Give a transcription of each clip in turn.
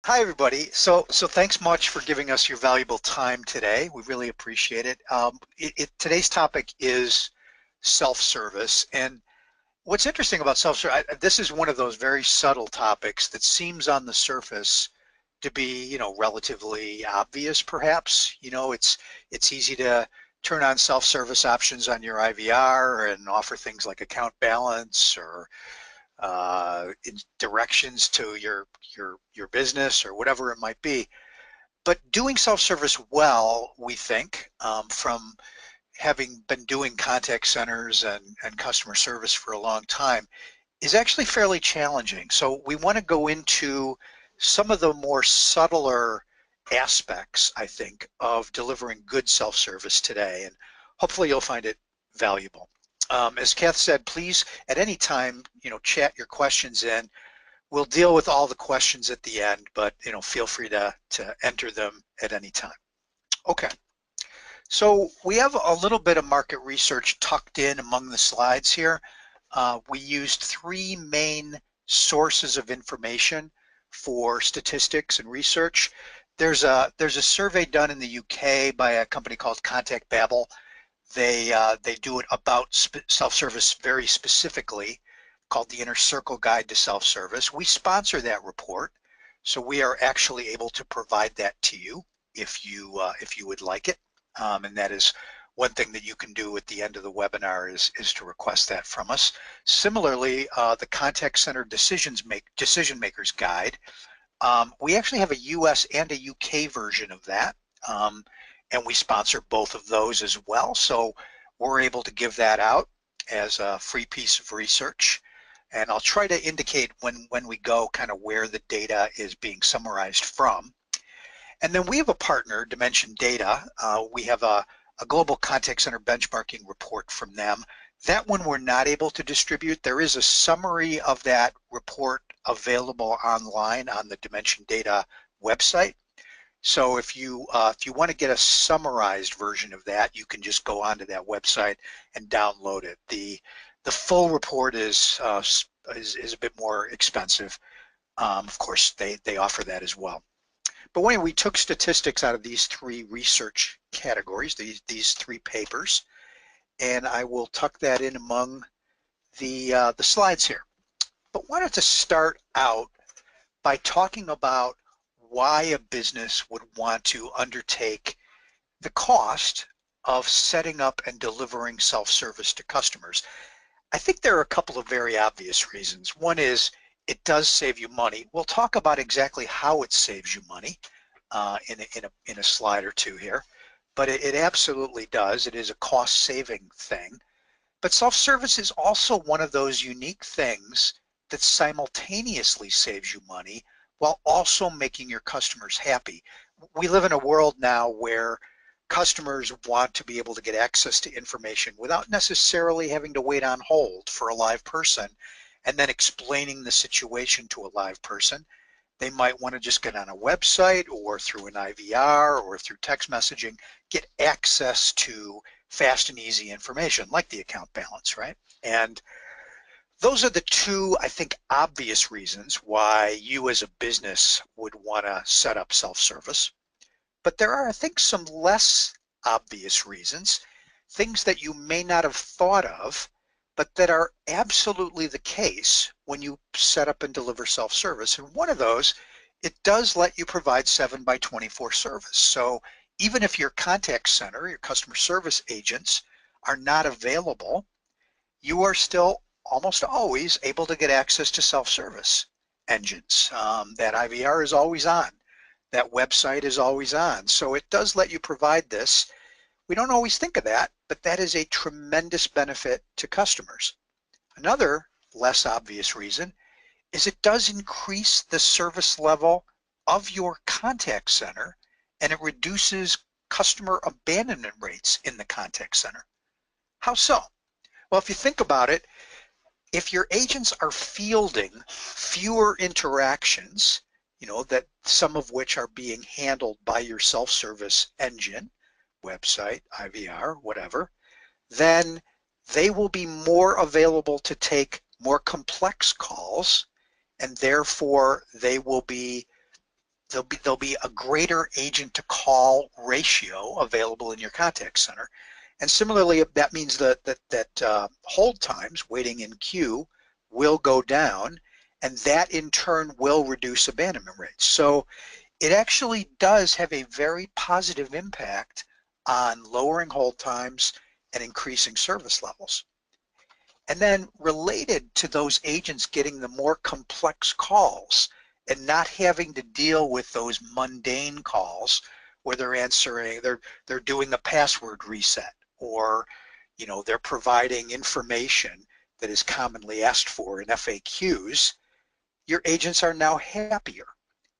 Hi, everybody. So thanks much for giving us your valuable time today. We really appreciate it. Today's topic is self-service. And what's interesting about self-service, this is one of those very subtle topics that seems on the surface to be, relatively obvious, perhaps. It's easy to turn on self-service options on your IVR and offer things like account balance or directions to your business or whatever it might be. But doing self-service well, we think, from having been doing contact centers and customer service for a long time, is actually fairly challenging. So we want to go into some of the more subtler aspects, I think, of delivering good self-service today, and hopefully you'll find it valuable. As Kath said, please at any time, chat your questions in. We'll deal with all the questions at the end, but feel free to enter them at any time. Okay, so we have a little bit of market research tucked in among the slides here. We used three main sources of information for statistics and research. There's a survey done in the UK by a company called Contact Babel. They do it about self-service very specifically, called the Inner Circle Guide to Self-Service. We sponsor that report, so we are actually able to provide that to you if you would like it. And that is one thing that you can do at the end of the webinar is to request that from us. Similarly, the Contact Center Decision Makers Guide. We actually have a US and a UK version of that. And we sponsor both of those as well. So we're able to give that out as a free piece of research. And I'll try to indicate when we go kind of where the data is being summarized from. And then we have a partner, Dimension Data. We have a global contact center benchmarking report from them. That one we're not able to distribute. There is a summary of that report available online on the Dimension Data website. So if you want to get a summarized version of that, you can just go onto that website and download it. The full report is a bit more expensive. Of course, they offer that as well. But anyway, we took statistics out of these three research categories, these three papers, and I will tuck that in among the slides here. But wanted to start out by talking about why a business would want to undertake the cost of setting up and delivering self-service to customers. I think there are a couple of very obvious reasons. One is it does save you money. We'll talk about exactly how it saves you money in a slide or two here, but it absolutely does. It is a cost-saving thing. But self-service is also one of those unique things that simultaneously saves you money while also making your customers happy. We live in a world now where customers want to be able to get access to information without necessarily having to wait on hold for a live person and then explaining the situation to a live person. They might want to just get on a website or through an IVR or through text messaging, get access to fast and easy information like the account balance, right? And those are the two, I think, obvious reasons why you as a business would want to set up self-service. But there are, I think, some less obvious reasons, things that you may not have thought of, but that are absolutely the case when you set up and deliver self-service. And one of those, it does let you provide 7x24 service. So even if your contact center, your customer service agents are not available, you are still almost always able to get access to self-service engines. That IVR is always on. That website is always on. So it does let you provide this. We don't always think of that, but that is a tremendous benefit to customers. Another less obvious reason is it does increase the service level of your contact center, and it reduces customer abandonment rates in the contact center. How so? Well, if you think about it, if your agents are fielding fewer interactions, that some of which are being handled by your self-service engine, website, IVR, whatever, then they will be more available to take more complex calls, and therefore they will be there'll be a greater agent to call ratio available in your contact center. And similarly, that means that hold times, waiting in queue, will go down, and that in turn will reduce abandonment rates. So it actually does have a very positive impact on lowering hold times and increasing service levels. And then related to those agents getting the more complex calls and not having to deal with those mundane calls where they're answering, they're doing a password reset, or they're providing information that is commonly asked for in FAQs, your agents are now happier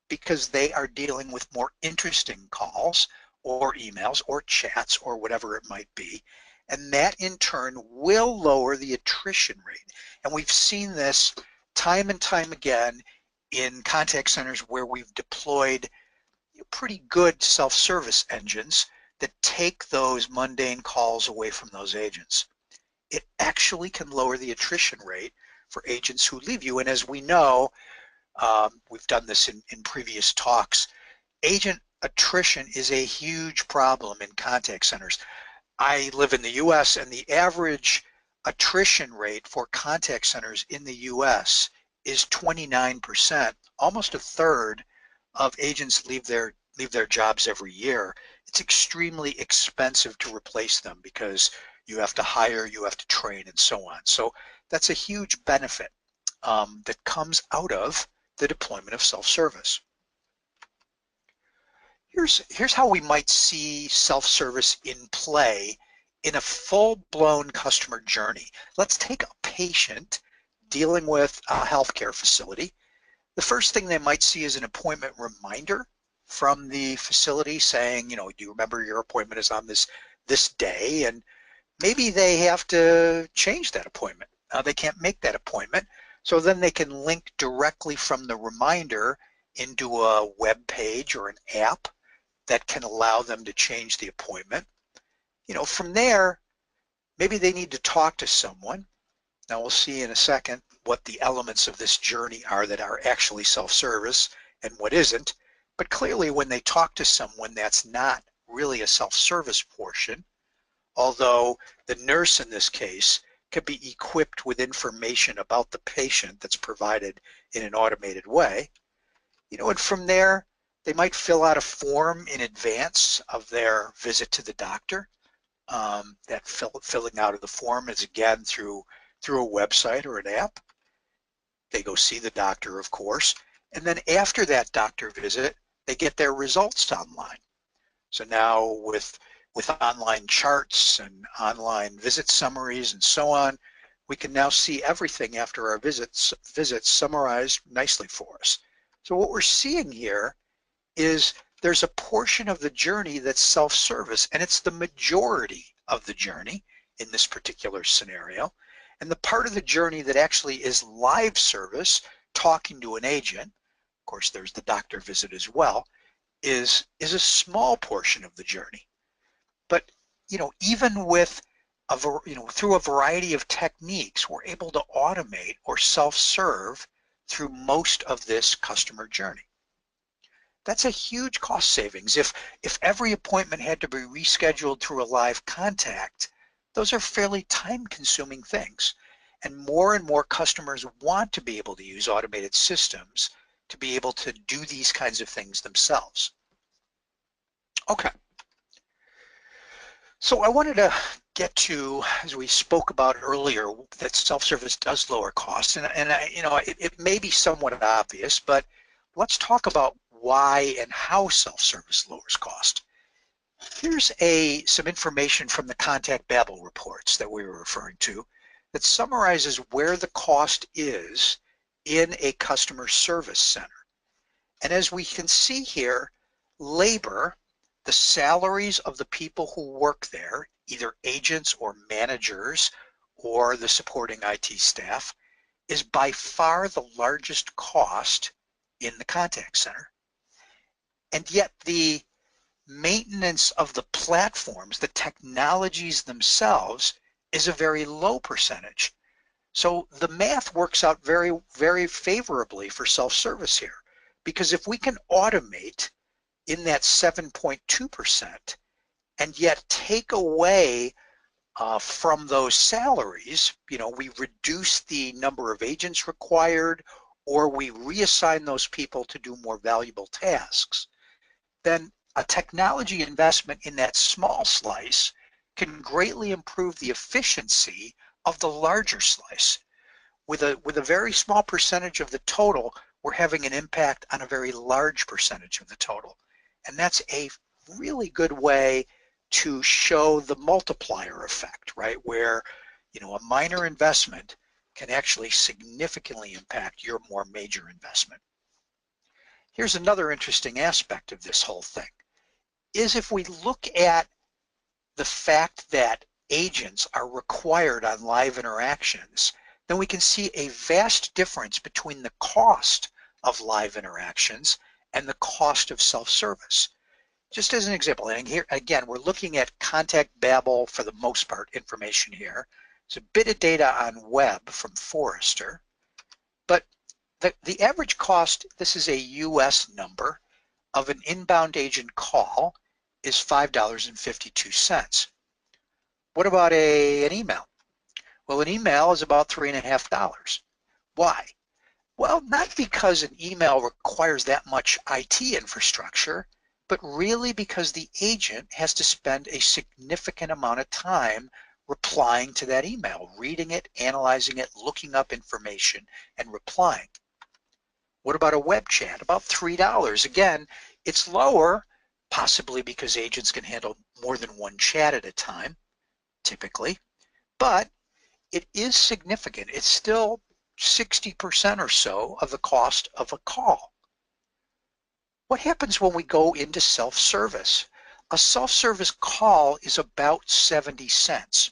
because they are dealing with more interesting calls or emails or chats or whatever it might be. And that in turn will lower the attrition rate. And we've seen this time and time again in contact centers where we've deployed pretty good self-service engines that take those mundane calls away from those agents. It actually can lower the attrition rate for agents who leave you. And as we know, we've done this in previous talks, agent attrition is a huge problem in contact centers. I live in the US, and the average attrition rate for contact centers in the US is 29%. Almost a third of agents leave their jobs every year. It's extremely expensive to replace them because you have to hire, you have to train, and so on. So that's a huge benefit that comes out of the deployment of self-service. Here's how we might see self-service in play in a full-blown customer journey. Let's take a patient dealing with a healthcare facility. The first thing they might see is an appointment reminder from the facility saying, do you remember your appointment is on this day? And maybe they have to change that appointment. They can't make that appointment. So then they can link directly from the reminder into a web page or an app that can allow them to change the appointment. From there, maybe they need to talk to someone. Now we'll see in a second what the elements of this journey are that are actually self-service and what isn't. But clearly when they talk to someone, that's not really a self-service portion, although the nurse in this case could be equipped with information about the patient that's provided in an automated way. And from there, they might fill out a form in advance of their visit to the doctor. That filling out of the form is again through a website or an app. They go see the doctor, of course, and then after that doctor visit, they get their results online. So now with online charts and online visit summaries and so on, we can now see everything after our visits summarized nicely for us. So what we're seeing here is there's a portion of the journey that's self-service, and it's the majority of the journey in this particular scenario. And the part of the journey that actually is live service, talking to an agent, of course there's the doctor visit as well, is a small portion of the journey. But even with through a variety of techniques, we're able to automate or self-serve through most of this customer journey. That's a huge cost savings. If every appointment had to be rescheduled through a live contact, those are fairly time-consuming things. And more customers want to be able to use automated systems to be able to do these kinds of things themselves. Okay. So I wanted to get to, as we spoke about earlier, that self-service does lower costs, and it may be somewhat obvious, but let's talk about why and how self-service lowers cost. Here's some information from the Contact Babel reports that we were referring to that summarizes where the cost is in a customer service center. And as we can see here, labor, the salaries of the people who work there, either agents or managers or the supporting IT staff, is by far the largest cost in the contact center. And yet the maintenance of the platforms, the technologies themselves, is a very low percentage. So the math works out very, very favorably for self-service here, Because if we can automate in that 7.2% and yet take away from those salaries, we reduce the number of agents required, or we reassign those people to do more valuable tasks, then a technology investment in that small slice can greatly improve the efficiency of the larger slice. With a very small percentage of the total, we're having an impact on a very large percentage of the total. And that's a really good way to show the multiplier effect, right? Where, a minor investment can actually significantly impact your more major investment. Here's another interesting aspect of this whole thing, is if we look at the fact that agents are required on live interactions, then we can see a vast difference between the cost of live interactions and the cost of self-service. Just as an example, and here again, we're looking at contact babble for the most part information here. There's a bit of data on web from Forrester, but the average cost, this is a US number, of an inbound agent call is $5.52. What about an email? Well, an email is about $3.50. Why? Well, not because an email requires that much IT infrastructure, but really because the agent has to spend a significant amount of time replying to that email, reading it, analyzing it, looking up information, and replying. What about a web chat? About $3. Again, it's lower, possibly because agents can handle more than one chat at a time, typically, but it is significant. It's still 60% or so of the cost of a call. What happens when we go into self-service? A self-service call is about 70 cents.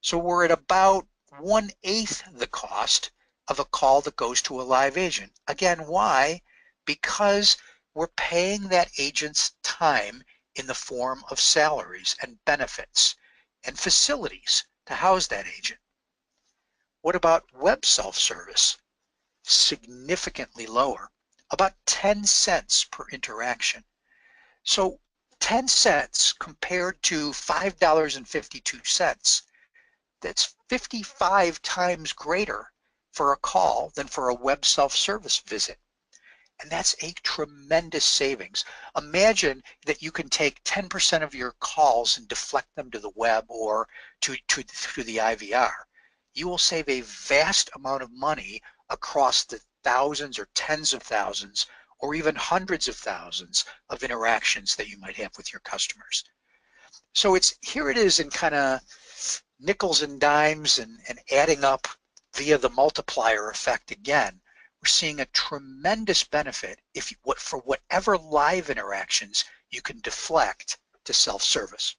So we're at about 1/8 the cost of a call that goes to a live agent. Again, why? Because we're paying that agent's time in the form of salaries and benefits and facilities to house that agent. What about web self-service? Significantly lower, about 10 cents per interaction. So 10 cents compared to $5.52, that's 55 times greater for a call than for a web self-service visit. And that's a tremendous savings. Imagine that you can take 10% of your calls and deflect them to the web or to the IVR. You will save a vast amount of money across the thousands or tens of thousands or even hundreds of thousands of interactions that you might have with your customers. So here it is in kind of nickels and dimes and adding up via the multiplier effect again. We're seeing a tremendous benefit for whatever live interactions you can deflect to self-service.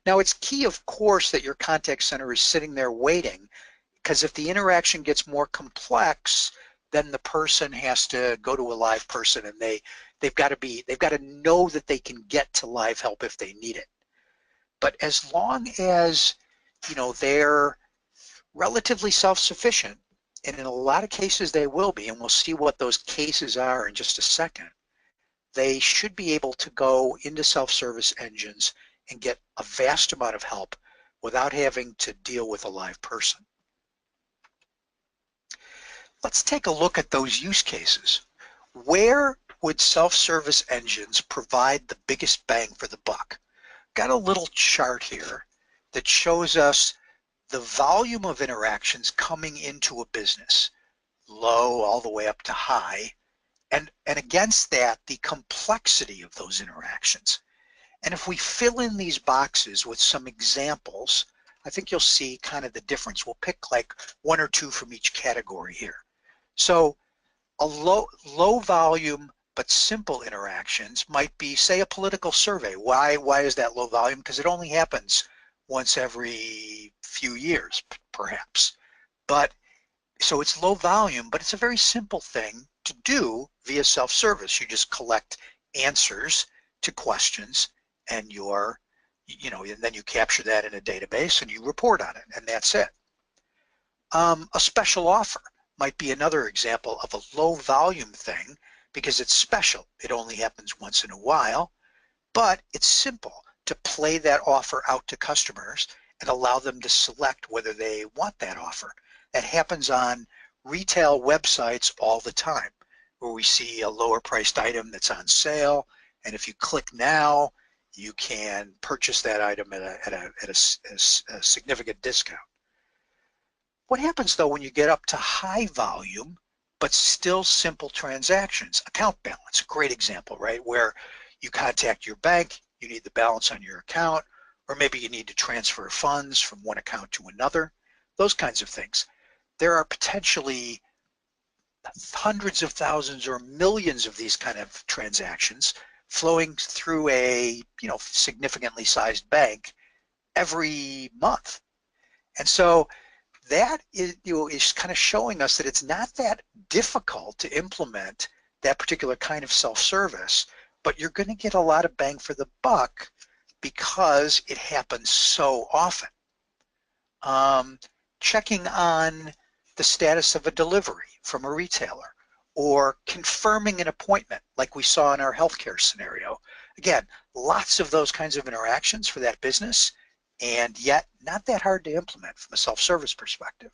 Now, it's key, of course, that your contact center is sitting there waiting, because if the interaction gets more complex, then the person has to go to a live person, and they've got to know that they can get to live help if they need it. But as long as they're relatively self-sufficient, and in a lot of cases they will be, and we'll see what those cases are in just a second, they should be able to go into self-service engines and get a vast amount of help without having to deal with a live person. Let's take a look at those use cases. Where would self-service engines provide the biggest bang for the buck? Got a little chart here that shows us the volume of interactions coming into a business, low all the way up to high, and against that, the complexity of those interactions. And if we fill in these boxes with some examples, I think you'll see kind of the difference. We'll pick like one or two from each category here. So a low volume but simple interactions might be, say, a political survey. Why is that low volume? Because it only happens once every few years, perhaps. But so it's low volume, but it's a very simple thing to do via self-service. You just collect answers to questions, and and then you capture that in a database and you report on it, and that's it. A special offer might be another example of a low volume thing, because it's special. It only happens once in a while, but it's simple to play that offer out to customers and allow them to select whether they want that offer. That happens on retail websites all the time, where we see a lower priced item that's on sale, and if you click now, you can purchase that item at a significant discount. What happens though when you get up to high volume, but still simple transactions? Account balance, great example, right? Where you contact your bank, you need the balance on your account, or maybe you need to transfer funds from one account to another, those kinds of things. There are potentially hundreds of thousands or millions of these kind of transactions flowing through a significantly sized bank every month. And so that is kind of showing us that it's not that difficult to implement that particular kind of self-service, but you're going to get a lot of bang for the buck because it happens so often. Checking on the status of a delivery from a retailer, or confirming an appointment like we saw in our healthcare scenario. Again, lots of those kinds of interactions for that business, and yet not that hard to implement from a self-service perspective.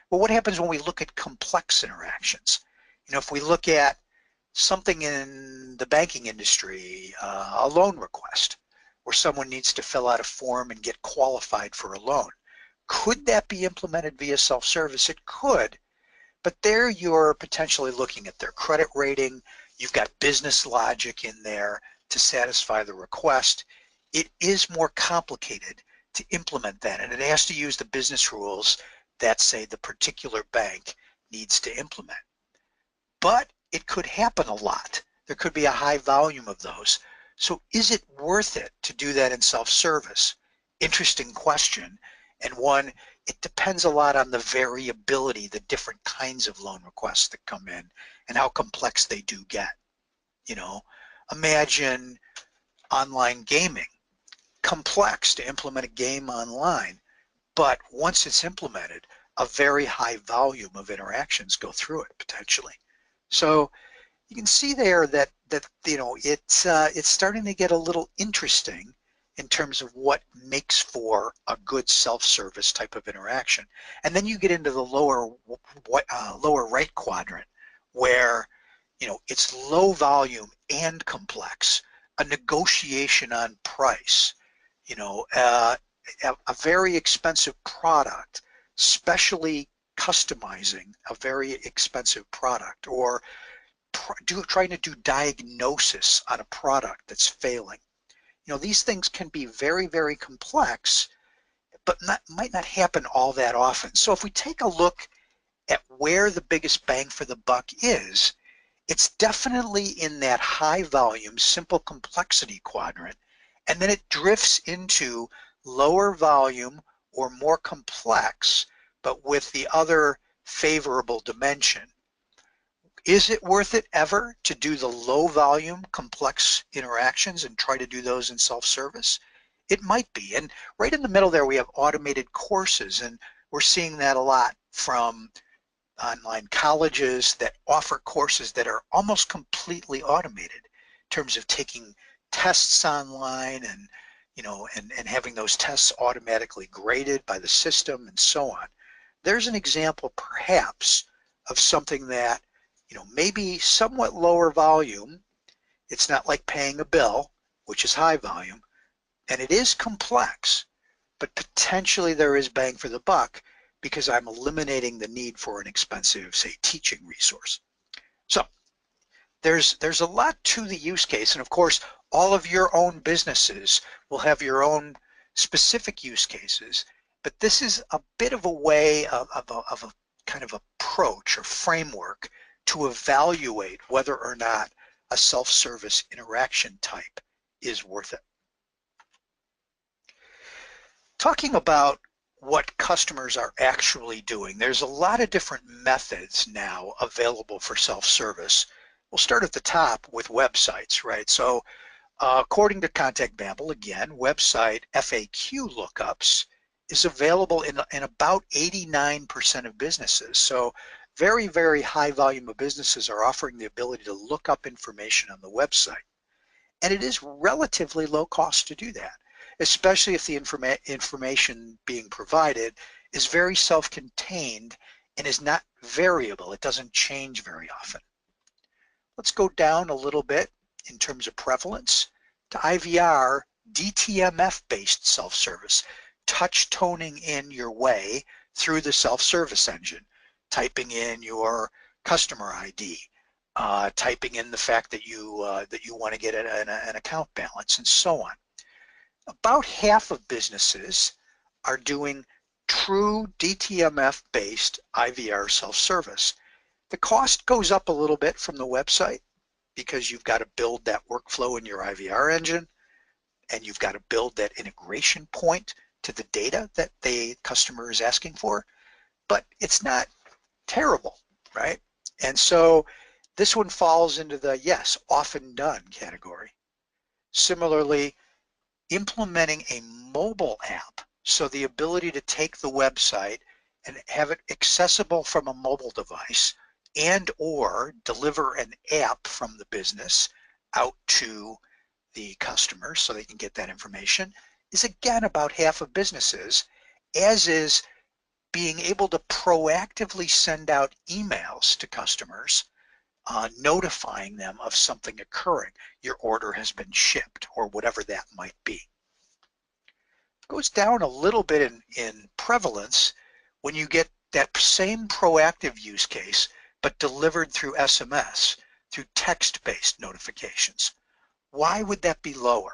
Well, what happens when we look at complex interactions? If we look at something in the banking industry, a loan request, where someone needs to fill out a form and get qualified for a loan, could that be implemented via self-service? It could, but there you're potentially looking at their credit rating. You've got business logic in there to satisfy the request. It is more complicated to implement that, and it has to use the business rules that say the particular bank needs to implement. But it could happen a lot. There could be a high volume of those. So is it worth it to do that in self-service? Interesting question, and one, it depends a lot on the variability, the different kinds of loan requests that come in and how complex they do get. Imagine online gaming. Complex to implement a game online, but once it's implemented, a very high volume of interactions go through it potentially. So you can see there that it's starting to get a little interesting in terms of what makes for a good self-service type of interaction. And then you get into the lower right quadrant, where it's low volume and complex, a negotiation on price, a very expensive product, specially customizing a very expensive product, or trying to do diagnosis on a product that's failing. These things can be very, very complex, but might not happen all that often. So if we take a look at where the biggest bang for the buck is, it's definitely in that high volume, simple complexity quadrant, and then it drifts into lower volume or more complex, but with the other favorable dimension. Is it worth it ever to do the low volume complex interactions and try to do those in self-service? It might be. And right in the middle there we have automated courses, and we're seeing that a lot from online colleges that offer courses that are almost completely automated in terms of taking tests online and and having those tests automatically graded by the system and so on. There's an example perhaps of something that maybe somewhat lower volume. It's not like paying a bill, which is high volume, and it is complex, but potentially there is bang for the buck because I'm eliminating the need for an expensive, say, teaching resource. So there's a lot to the use case, and of course all of your own businesses will have your own specific use cases, but this is a bit of a way of a kind of approach or framework to evaluate whether or not a self-service interaction type is worth it. Talking about what customers are actually doing, there's a lot of different methods now available for self-service. We'll start at the top with websites, right? So according to Contact Babel, again, website FAQ lookups is available in about 89% of businesses. So very, very high volume of businesses are offering the ability to look up information on the website. And it is relatively low cost to do that, especially if the information being provided is very self-contained and is not variable. It doesn't change very often. Let's go down a little bit in terms of prevalence to IVR, DTMF-based self-service, touch toning in your way through the self-service engine, typing in your customer ID, typing in the fact that you want to get an account balance, and so on. About half of businesses are doing true DTMF-based IVR self-service. The cost goes up a little bit from the website because you've got to build that workflow in your IVR engine, and you've got to build that integration point to the data that the customer is asking for, but it's not terrible, right? And so this one falls into the yes, often done category. Similarly, implementing a mobile app, so the ability to take the website and have it accessible from a mobile device and or deliver an app from the business out to the customers so they can get that information, is again about half of businesses, as is being able to proactively send out emails to customers notifying them of something occurring. Your order has been shipped or whatever that might be. Goes down a little bit in prevalence when you get that same proactive use case but delivered through SMS, through text-based notifications. Why would that be lower?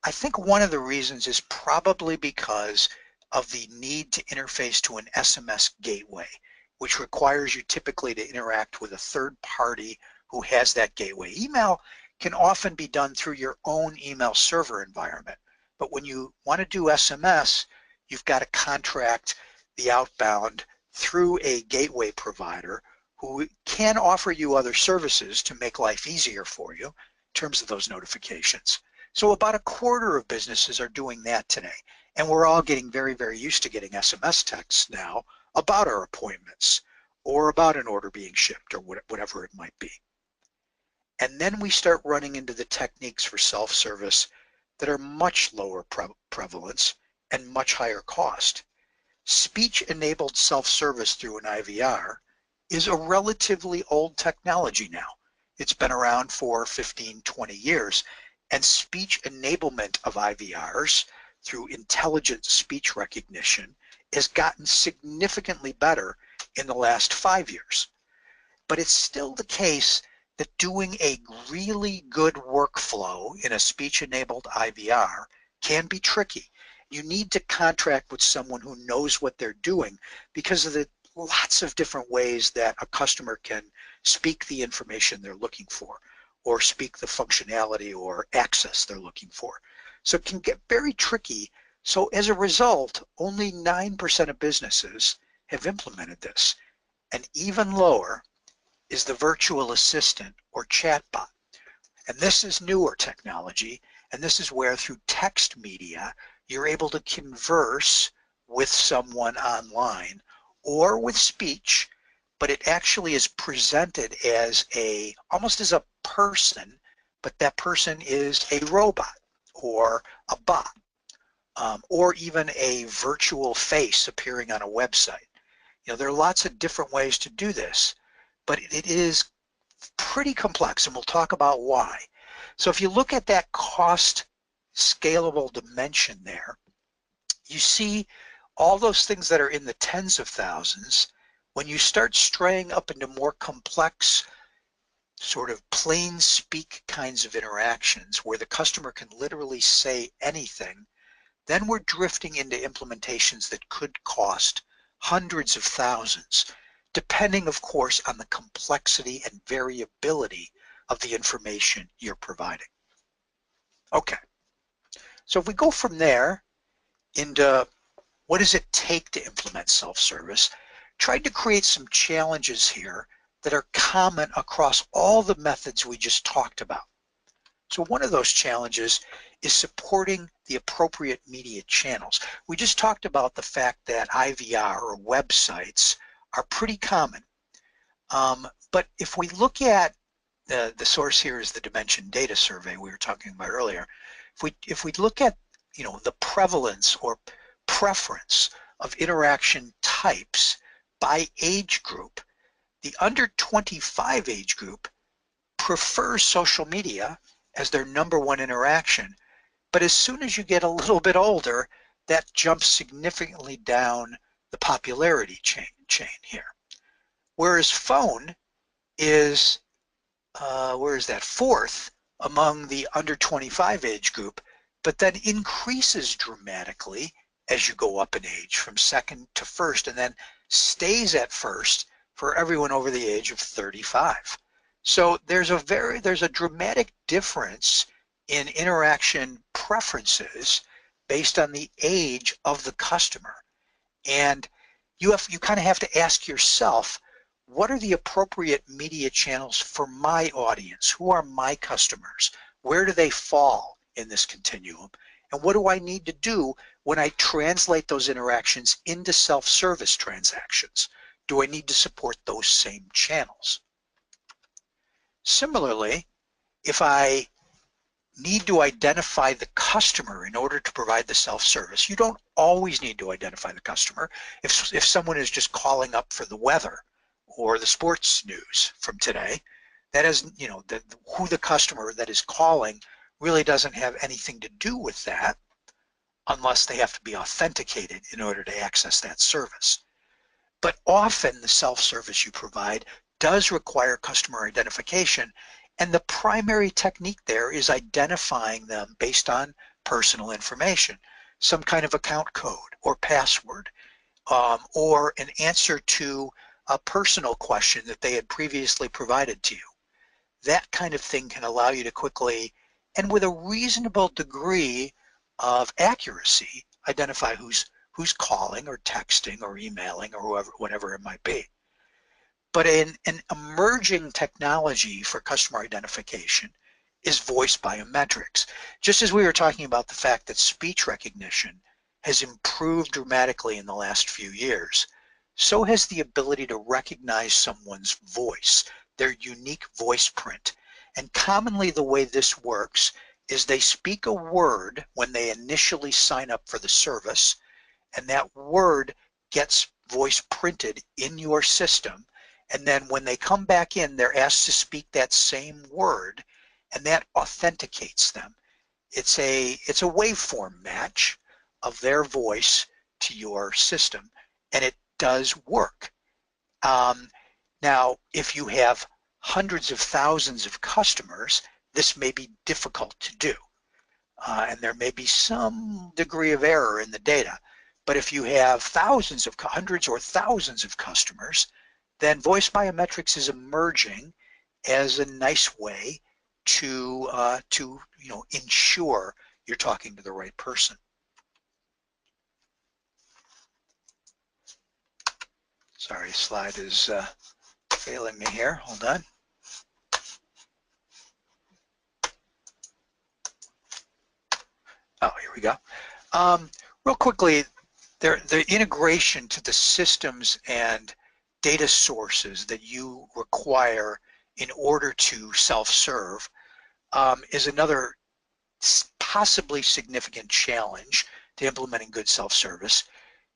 I think one of the reasons is probably because of the need to interface to an SMS gateway, which requires you typically to interact with a third party who has that gateway. Email can often be done through your own email server environment, but when you want to do SMS, you've got to contract the outbound through a gateway provider who can offer you other services to make life easier for you in terms of those notifications. So about a quarter of businesses are doing that today. And we're all getting very, very used to getting SMS texts now about our appointments or about an order being shipped or whatever it might be. And then we start running into the techniques for self-service that are much lower prevalence and much higher cost. Speech-enabled self-service through an IVR is a relatively old technology now. It's been around for 15, 20 years, and speech enablement of IVRs through intelligent speech recognition has gotten significantly better in the last 5 years. But it's still the case that doing a really good workflow in a speech-enabled IVR can be tricky. You need to contract with someone who knows what they're doing because of the lots of different ways that a customer can speak the information they're looking for or speak the functionality or access they're looking for. So it can get very tricky. So as a result, only 9% of businesses have implemented this. And even lower is the virtual assistant or chatbot. And this is newer technology, and this is where through text media, you're able to converse with someone online or with speech, but it actually is presented as almost as a person, but that person is a robot or a bot, or even a virtual face appearing on a website. You know, there are lots of different ways to do this, but it is pretty complex, and we'll talk about why. So if you look at that cost scalable dimension there, you see all those things that are in the tens of thousands. When you start straying up into more complex, sort of plain speak kinds of interactions where the customer can literally say anything, then we're drifting into implementations that could cost hundreds of thousands, depending, of course, on the complexity and variability of the information you're providing. Okay, so if we go from there into what does it take to implement self-service, tried to create some challenges here that are common across all the methods we just talked about. So one of those challenges is supporting the appropriate media channels. We just talked about the fact that IVR or websites are pretty common. But if we look at the source here is the Dimension Data Survey we were talking about earlier. If we look at the prevalence or preference of interaction types by age group, the under 25 age group prefers social media as their #1 interaction. But as soon as you get a little bit older, that jumps significantly down the popularity chain here. Whereas phone is, where is that, 4th among the under 25 age group, but then increases dramatically as you go up in age from 2nd to 1st, and then stays at 1st for everyone over the age of 35. So there's a dramatic difference in interaction preferences based on the age of the customer. And you kind of have to ask yourself, what are the appropriate media channels for my audience? Who are my customers? Where do they fall in this continuum? And what do I need to do when I translate those interactions into self-service transactions? Do I need to support those same channels? Similarly, if I need to identify the customer in order to provide the self-service, you don't always need to identify the customer. If someone is just calling up for the weather or the sports news from today, that is, who the customer that is calling really doesn't have anything to do with that unless they have to be authenticated in order to access that service. But often the self-service you provide does require customer identification, and the primary technique there is identifying them based on personal information, some kind of account code or password, or an answer to a personal question that they had previously provided to you. That kind of thing can allow you to quickly and with a reasonable degree of accuracy identify who's calling or texting or emailing or whatever it might be. But an emerging technology for customer identification is voice biometrics. Just as we were talking about the fact that speech recognition has improved dramatically in the last few years, so has the ability to recognize someone's voice, their unique voice print. And commonly the way this works is they speak a word when they initially sign up for the service, and that word gets voice printed in your system. And then when they come back in, they're asked to speak that same word, and that authenticates them. It's a waveform match of their voice to your system, and it does work. Now, if you have hundreds of thousands of customers, this may be difficult to do, and there may be some degree of error in the data. But if you have hundreds or thousands of customers, then voice biometrics is emerging as a nice way to ensure you're talking to the right person. Sorry, slide is failing me here. Hold on. Oh, here we go. Real quickly, the integration to the systems and data sources that you require in order to self-serve is another possibly significant challenge to implementing good self-service.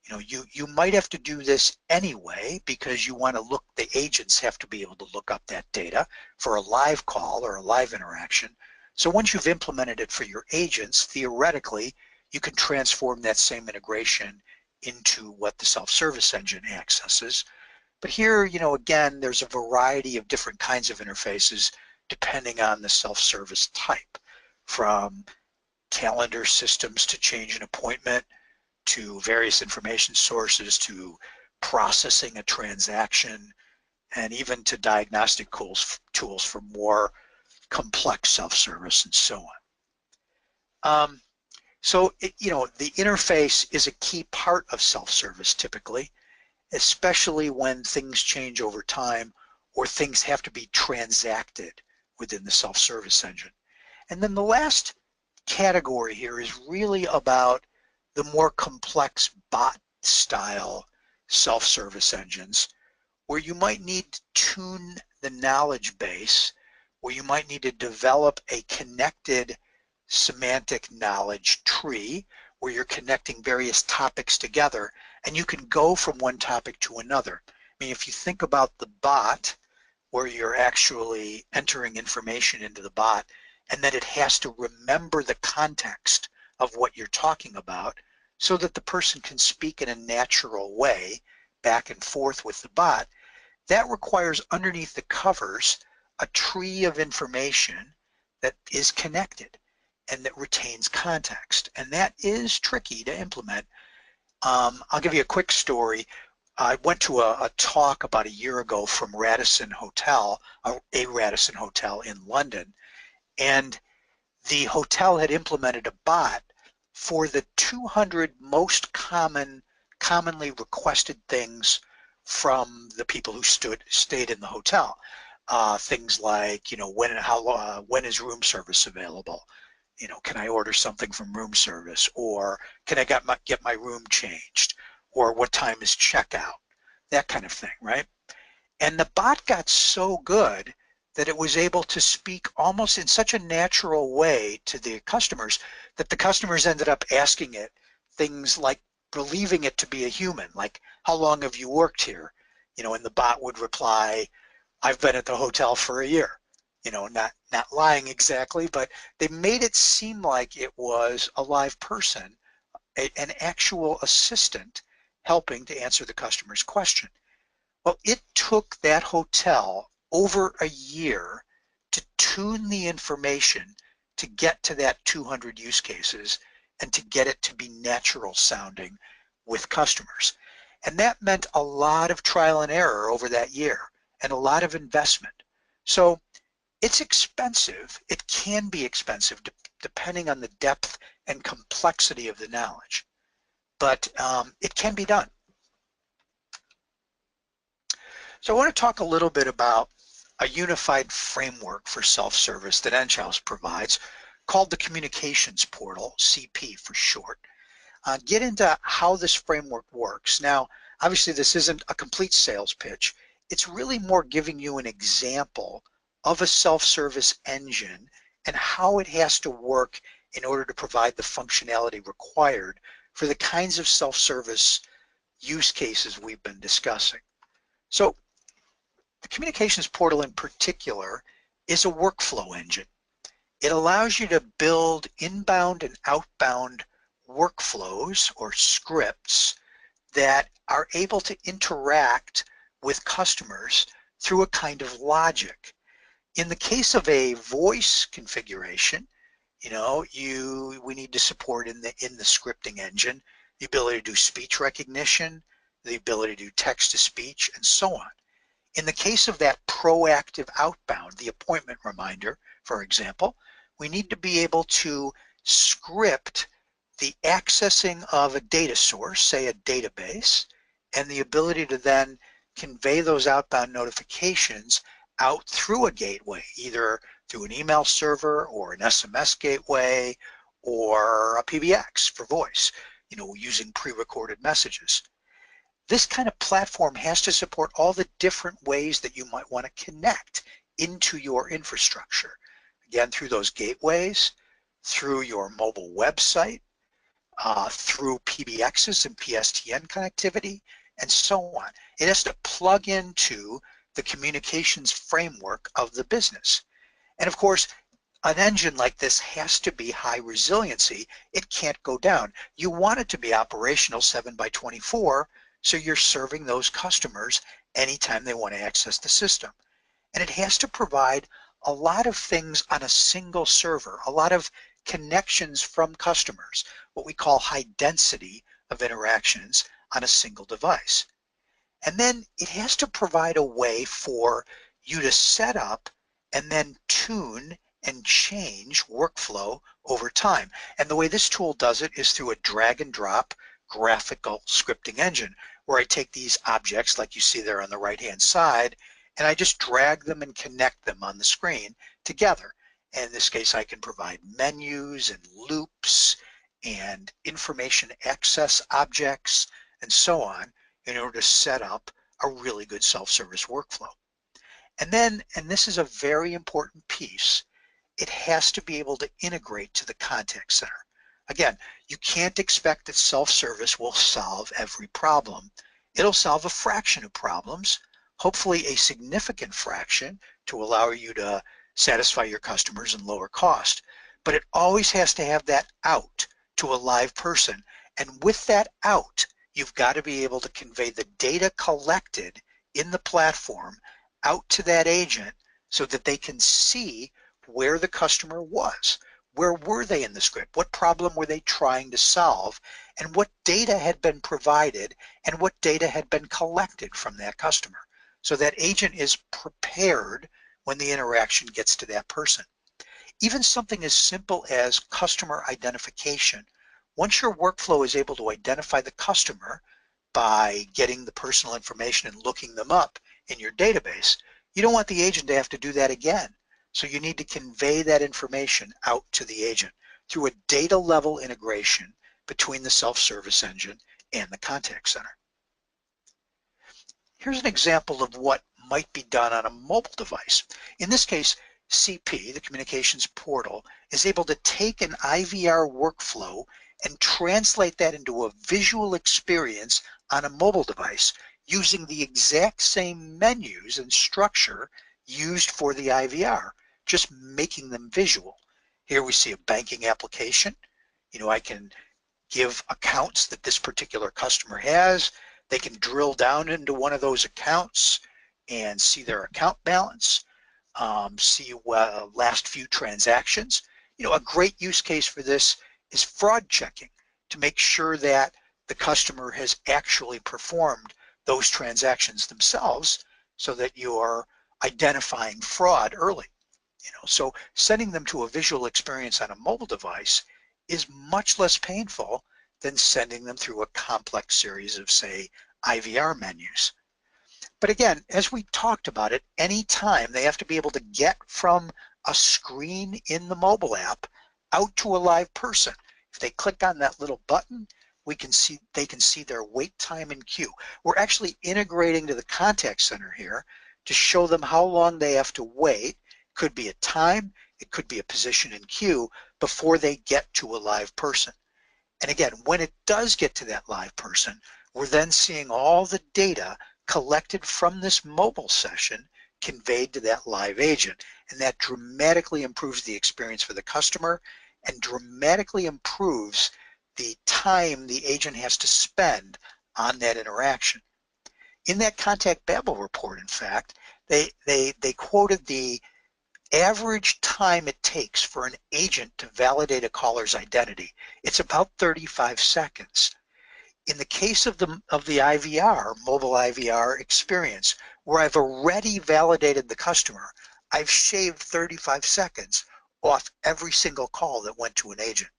You might have to do this anyway because you want to the agents have to be able to look up that data for a live call or a live interaction. So once you've implemented it for your agents, theoretically, you can transform that same integration into what the self-service engine accesses. But here, again, there's a variety of different kinds of interfaces depending on the self-service type, from calendar systems to change an appointment, to various information sources, to processing a transaction, and even to diagnostic tools for more complex self-service and so on. So the interface is a key part of self-service typically, especially when things change over time or things have to be transacted within the self-service engine. And then the last category here is really about the more complex bot-style self-service engines, where you might need to tune the knowledge base, where you might need to develop a connected semantic knowledge tree, where you're connecting various topics together, and you can go from one topic to another. I mean, if you think about the bot, where you're actually entering information into the bot, and then it has to remember the context of what you're talking about so that the person can speak in a natural way back and forth with the bot. That requires underneath the covers a tree of information that is connected and that retains context. And that is tricky to implement. I'll give you a quick story. I went to a talk about a year ago from Radisson Hotel, a Radisson Hotel in London, and the hotel had implemented a bot for the 200 most commonly requested things from the people who stayed in the hotel. Things like, when is room service available? Can I order something from room service? Or can I get my room changed? Or what time is checkout? That kind of thing, right? And the bot got so good that it was able to speak almost in such a natural way to the customers that the customers ended up asking it things like believing it to be a human, like, how long have you worked here? And the bot would reply, I've been at the hotel for a year. Not lying exactly, but they made it seem like it was a live person, an actual assistant helping to answer the customer's question. Well, it took that hotel over a year to tune the information to get to that 200 use cases and to get it to be natural sounding with customers. And that meant a lot of trial and error over that year and a lot of investment. So it's expensive. It can be expensive depending on the depth and complexity of the knowledge, but it can be done. So I want to talk a little bit about a unified framework for self-service that Enghouse provides called the Communications Portal, CP for short. Get into how this framework works. Now, obviously this isn't a complete sales pitch. It's really more giving you an example of a self-service engine and how it has to work in order to provide the functionality required for the kinds of self-service use cases we've been discussing. So the Communications Portal in particular is a workflow engine. It allows you to build inbound and outbound workflows or scripts that are able to interact with customers through a kind of logic. In the case of a voice configuration, we need to support in the scripting engine the ability to do speech recognition, the ability to do text to speech, and so on. In the case of that proactive outbound, the appointment reminder, for example, we need to be able to script the accessing of a data source, say a database, and the ability to then convey those outbound notifications out through a gateway, either through an email server or an SMS gateway or a PBX for voice, using pre-recorded messages. This kind of platform has to support all the different ways that you might want to connect into your infrastructure. Again, through those gateways, through your mobile website, through PBXs and PSTN connectivity, and so on. It has to plug into the communications framework of the business. And of course, an engine like this has to be high resiliency. It can't go down. You want it to be operational 7/24, so you're serving those customers anytime they want to access the system. And it has to provide a lot of things on a single server, a lot of connections from customers, what we call high density of interactions on a single device. And then it has to provide a way for you to set up and then tune and change workflow over time. And the way this tool does it is through a drag and drop graphical scripting engine, where I take these objects like you see there on the right hand side and I just drag them and connect them on the screen together. And in this case, I can provide menus and loops and information access objects and so on in order to set up a really good self-service workflow. And then, and this is a very important piece, it has to be able to integrate to the contact center. Again, you can't expect that self-service will solve every problem. It'll solve a fraction of problems, hopefully a significant fraction to allow you to satisfy your customers and lower cost. But it always has to have that out to a live person. And with that out, you've got to be able to convey the data collected in the platform out to that agent so that they can see where the customer was. Where were they in the script? What problem were they trying to solve? And what data had been provided and what data had been collected from that customer. So that agent is prepared when the interaction gets to that person. Even something as simple as customer identification. Once your workflow is able to identify the customer by getting the personal information and looking them up in your database, you don't want the agent to have to do that again. So you need to convey that information out to the agent through a data level integration between the self-service engine and the contact center. Here's an example of what might be done on a mobile device. In this case, CP, the communications portal, is able to take an IVR workflow and translate that into a visual experience on a mobile device using the exact same menus and structure used for the IVR, just making them visual. Here we see a banking application. I can give accounts that this particular customer has. They can drill down into one of those accounts and see their account balance, see last few transactions. A great use case for this is fraud checking to make sure that the customer has actually performed those transactions themselves so that you are identifying fraud early. So sending them to a visual experience on a mobile device is much less painful than sending them through a complex series of, say, IVR menus. But again, as we talked about it, anytime they have to be able to get from a screen in the mobile app out to a live person. If they click on that little button, they can see their wait time in queue. We're actually integrating to the contact center here to show them how long they have to wait. Could be a time, it could be a position in queue before they get to a live person. And again, when it does get to that live person, we're then seeing all the data collected from this mobile session conveyed to that live agent. And that dramatically improves the experience for the customer and dramatically improves the time the agent has to spend on that interaction. In that Contact Babel report, in fact, they quoted the average time it takes for an agent to validate a caller's identity. It's about 35 seconds. In the case of the IVR, mobile IVR experience, where I've already validated the customer, I've shaved 35 seconds off every single call that went to an agent.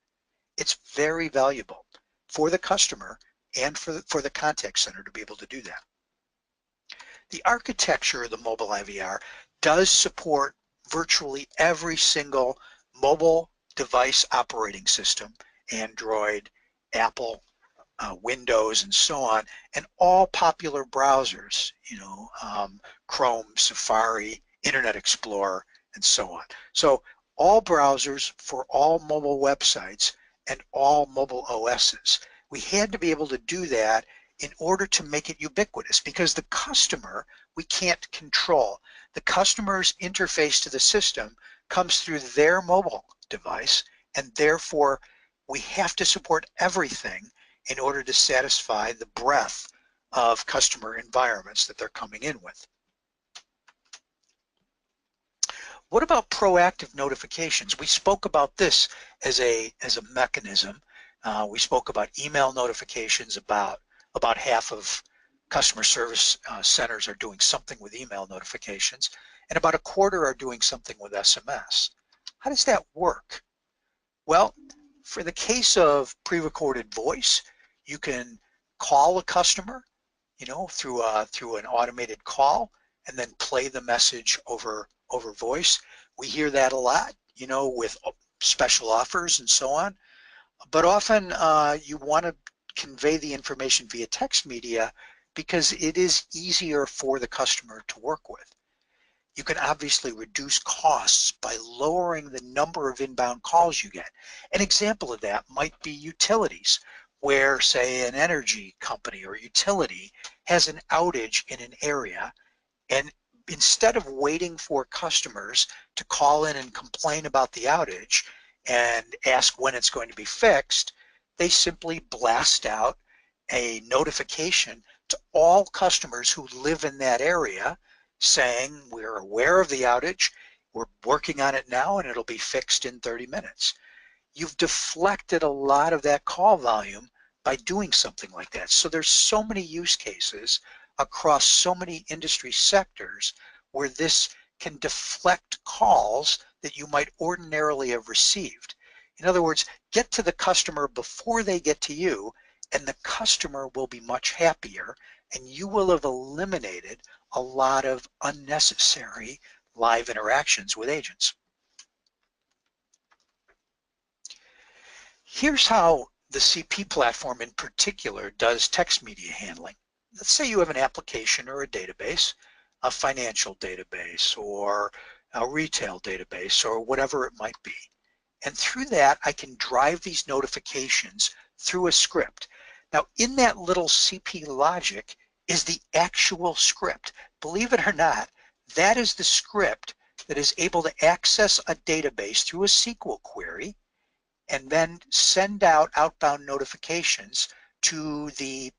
It's very valuable for the customer and for the contact center to be able to do that. The architecture of the mobile IVR does support virtually every single mobile device operating system, Android, Apple, Windows, and so on, and all popular browsers, Chrome, Safari, Internet Explorer, and so on. So all browsers for all mobile websites and all mobile OSs. We had to be able to do that in order to make it ubiquitous, because the customer we can't control. The customer's interface to the system comes through their mobile device, and therefore we have to support everything in order to satisfy the breadth of customer environments that they're coming in with. What about proactive notifications? We spoke about this as a mechanism. We spoke about email notifications. About half of customer service centers are doing something with email notifications, and about a quarter are doing something with SMS. How does that work? Well, for the case of pre-recorded voice, you can call a customer, through an automated call, and then play the message over voice. We hear that a lot, with special offers and so on. But often you want to convey the information via text media. because it is easier for the customer to work with. You can obviously reduce costs by lowering the number of inbound calls you get. An example of that might be utilities, where, say, an energy company or utility has an outage in an area, and instead of waiting for customers to call in and complain about the outage and ask when it's going to be fixed, they simply blast out a notification to all customers who live in that area saying, we're aware of the outage, we're working on it now, and it'll be fixed in 30 minutes. You've deflected a lot of that call volume by doing something like that. So there's so many use cases across so many industry sectors where this can deflect calls that you might ordinarily have received. In other words, get to the customer before they get to you, and the customer will be much happier, and you will have eliminated a lot of unnecessary live interactions with agents. Here's how the CP platform in particular does text media handling. Let's say you have an application or a database, a financial database or a retail database or whatever it might be. And through that, I can drive these notifications through a script. Now, in that little CP logic is the actual script. Believe it or not, that is the script that is able to access a database through a SQL query and then send out outbound notifications to the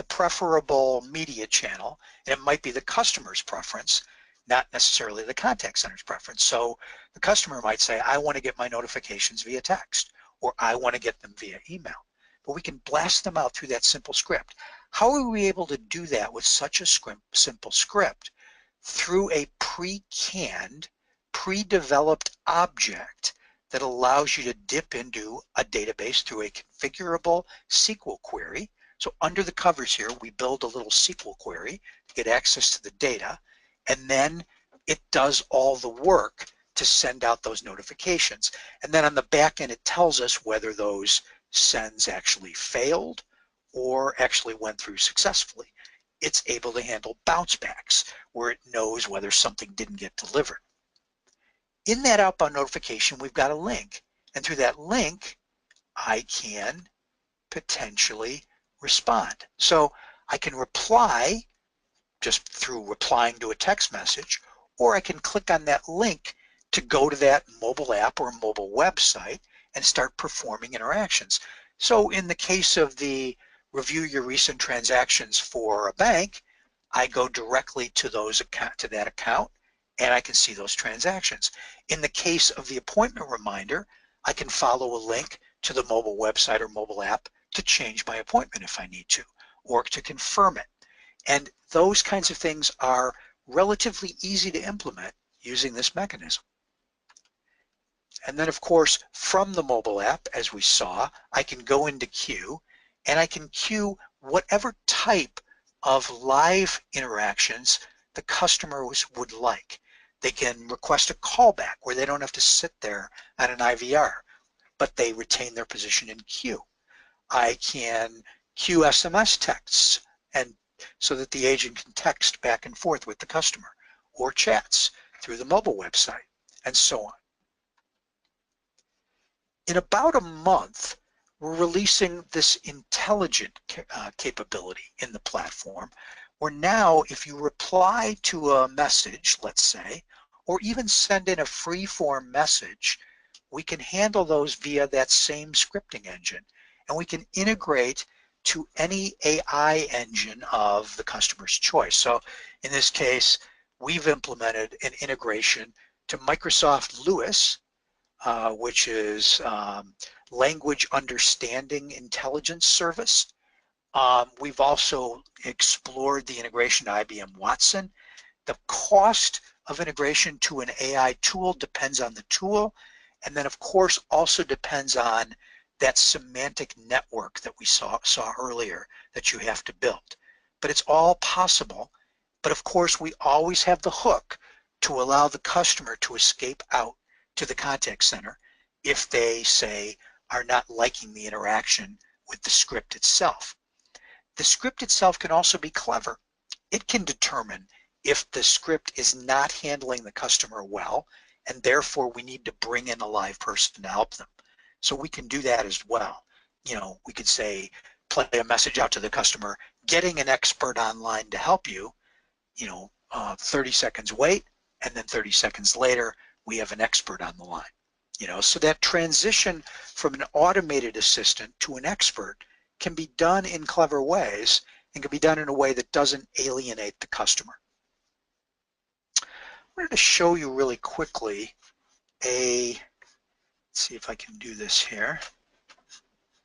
preferable media channel. And it might be the customer's preference, not necessarily the contact center's preference. So the customer might say, I want to get my notifications via text, or I want to get them via email. But we can blast them out through that simple script. How are we able to do that with such a simple script? Through a pre-canned, pre-developed object that allows you to dip into a database through a configurable SQL query. So under the covers here, we build a little SQL query to get access to the data, and then it does all the work to send out those notifications. And then on the back end, it tells us whether those sends actually failed or actually went through successfully. It's able to handle bounce backs where it knows whether something didn't get delivered. In that outbound notification, we've got a link. And through that link, I can potentially respond. So I can reply just through replying to a text message, or I can click on that link to go to that mobile app or mobile website and start performing interactions. So in the case of the review your recent transactions for a bank, I go directly to that account and I can see those transactions. In the case of the appointment reminder, I can follow a link to the mobile website or mobile app to change my appointment if I need to, or to confirm it. And those kinds of things are relatively easy to implement using this mechanism. And then, of course, from the mobile app, as we saw, I can go into queue, and I can queue whatever type of live interactions the customer would like. They can request a callback where they don't have to sit there at an IVR, but they retain their position in queue. I can queue SMS texts, and so that the agent can text back and forth with the customer, or chats through the mobile website, and so on. In about a month, we're releasing this intelligent capability in the platform, where now if you reply to a message, let's say, or even send in a free-form message, we can handle those via that same scripting engine, and we can integrate to any AI engine of the customer's choice. So in this case, we've implemented an integration to Microsoft Lewis, which is language understanding intelligence service. We've also explored the integration to IBM Watson. The cost of integration to an AI tool depends on the tool, and then of course also depends on that semantic network that we saw earlier that you have to build. But it's all possible, but of course we always have the hook to allow the customer to escape out to the contact center if they say are not liking the interaction with the script itself. The script itself can also be clever. It can determine if the script is not handling the customer well, and therefore we need to bring in a live person to help them. So we can do that as well. We could say, play a message out to the customer, getting an expert online to help you, 30 seconds wait, and then 30 seconds later, we have an expert on the line. So that transition from an automated assistant to an expert can be done in clever ways and can be done in a way that doesn't alienate the customer. I wanted to show you really quickly let's see if I can do this here.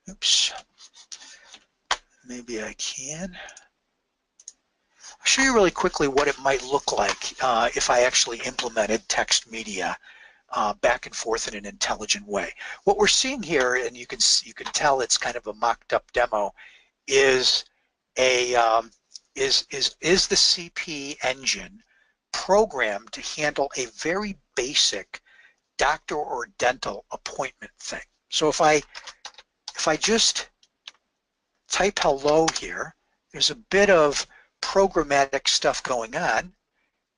Oops. Maybe I can. I'll show you really quickly what it might look like if I actually implemented text media back and forth in an intelligent way. What we're seeing here, and you can tell it's kind of a mocked-up demo, is the CP engine programmed to handle a very basic doctor or dental appointment thing. So if I just type hello here, there's a bit of programmatic stuff going on,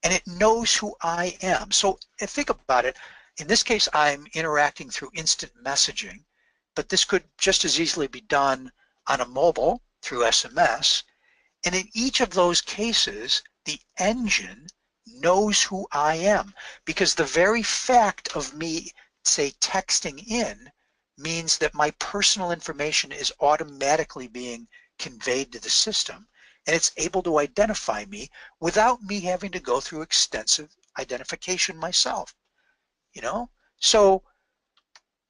and it knows who I am. So think about it. In this case, I'm interacting through instant messaging, but this could just as easily be done on a mobile through SMS. And in each of those cases, the engine knows who I am, because the very fact of me, say, texting in means that my personal information is automatically being conveyed to the system, and it's able to identify me without me having to go through extensive identification myself. So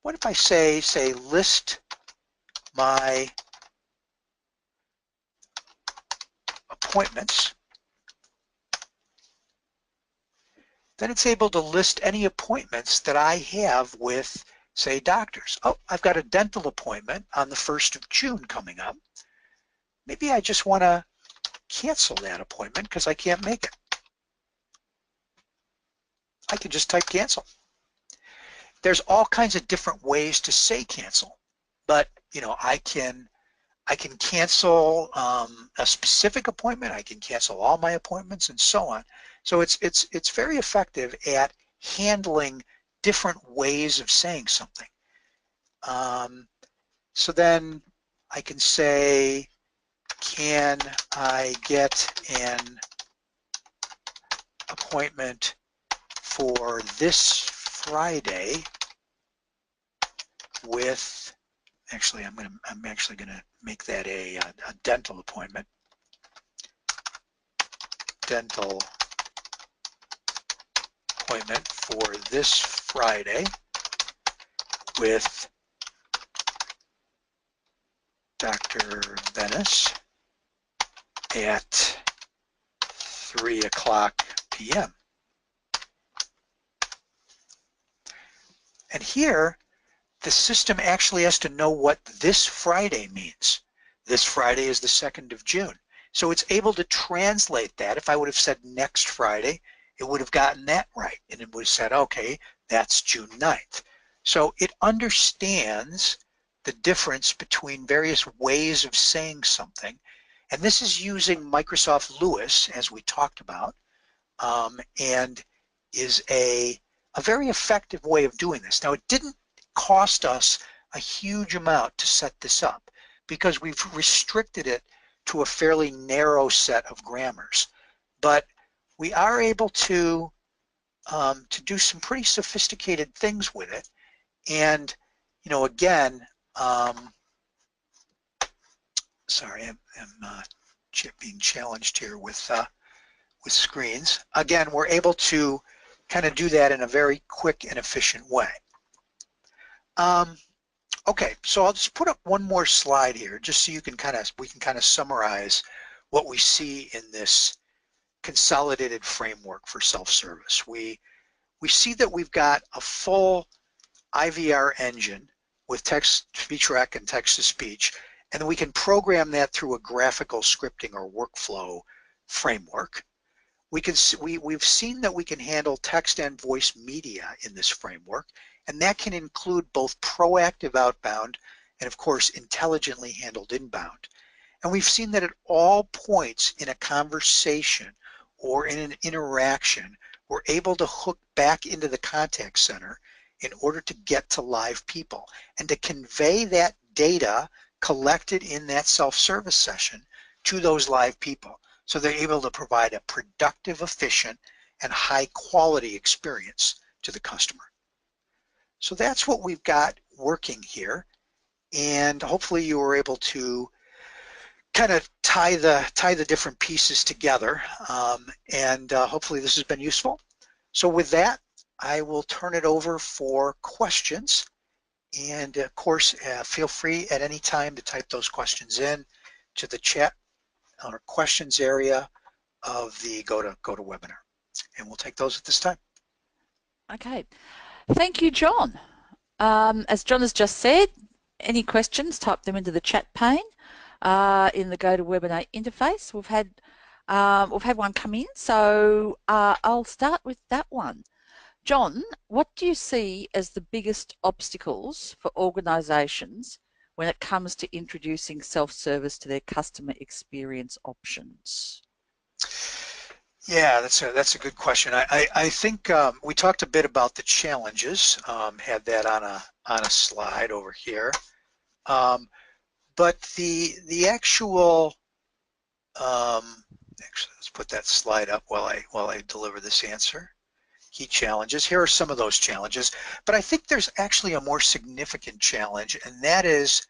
what if I say list my appointments? Then it's able to list any appointments that I have with, say, doctors. Oh, I've got a dental appointment on the 1st of June coming up. Maybe I just want to cancel that appointment because I can't make it. I can just type cancel. There's all kinds of different ways to say cancel, but I can cancel a specific appointment. I can cancel all my appointments and so on. So it's very effective at handling different ways of saying something. So then I can say, can I get an appointment for this Friday with, actually I'm actually gonna make that a dental appointment. Dental appointment for this Friday with Dr. Venice at 3:00 p.m. And here, the system actually has to know what this Friday means. This Friday is the 2nd of June. So it's able to translate that. If I would have said next Friday, it would have gotten that right. And it would have said, okay, that's June 9th. So it understands the difference between various ways of saying something. And this is using Microsoft Lewis, as we talked about, and is a very effective way of doing this. Now, it didn't cost us a huge amount to set this up because we've restricted it to a fairly narrow set of grammars. But we are able to do some pretty sophisticated things with it. And, again, sorry, I'm being challenged here with screens. Again, we're able to kind of do that in a very quick and efficient way. Okay, so I'll just put up one more slide here, just so we can kind of summarize what we see in this consolidated framework for self-service. We see that we've got a full IVR engine with text-to-speech rec and text-to-speech, and then we can program that through a graphical scripting or workflow framework. We've seen that we can handle text and voice media in this framework, and that can include both proactive outbound and, of course, intelligently handled inbound. And we've seen that at all points in a conversation or in an interaction, we're able to hook back into the contact center in order to get to live people and to convey that data collected in that self-service session to those live people. So they're able to provide a productive, efficient, and high quality experience to the customer. So that's what we've got working here. And hopefully you were able to kind of tie the different pieces together. Hopefully this has been useful. So with that, I will turn it over for questions. And of course, feel free at any time to type those questions in to the chat or questions area of the GoToWebinar. And we'll take those at this time. Okay. Thank you, John. As John has just said, any questions, type them into the chat pane in the GoToWebinar interface. We've had one come in, so I'll start with that one. John, what do you see as the biggest obstacles for organisations when it comes to introducing self-service to their customer experience options? Yeah, that's a good question. I think we talked a bit about the challenges. Had that on a slide over here. But the actual actually, let's put that slide up while I deliver this answer. Key challenges. Here are some of those challenges, but I think there's actually a more significant challenge, and that is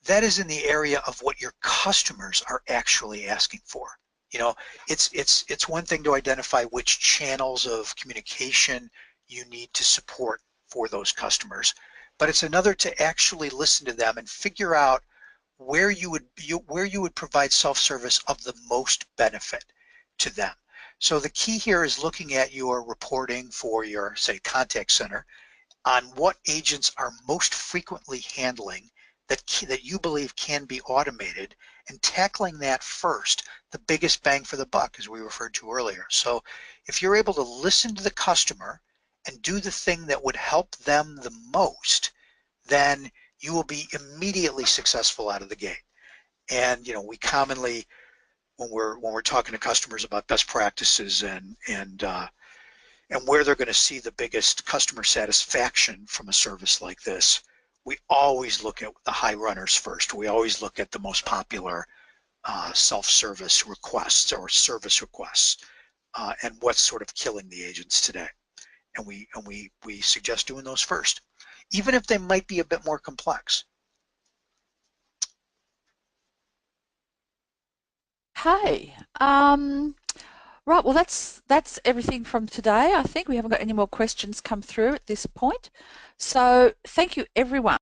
in the area of what your customers are actually asking for. You know, it's one thing to identify which channels of communication you need to support for those customers, but it's another to actually listen to them and figure out where you would provide self-service of the most benefit to them. So the key here is looking at your reporting for your, say, contact center on what agents are most frequently handling that you believe can be automated, and tackling that first, the biggest bang for the buck, as we referred to earlier. So if you're able to listen to the customer and do the thing that would help them the most, then you will be immediately successful out of the gate. And you know, we commonly, when we're talking to customers about best practices and where they're going to see the biggest customer satisfaction from a service like this, we always look at the high runners first. We always look at the most popular self-service requests or service requests and what's sort of killing the agents today. And we suggest doing those first, even if they might be a bit more complex. Hey, right, well that's everything from today. I think we haven't got any more questions come through at this point. So thank you everyone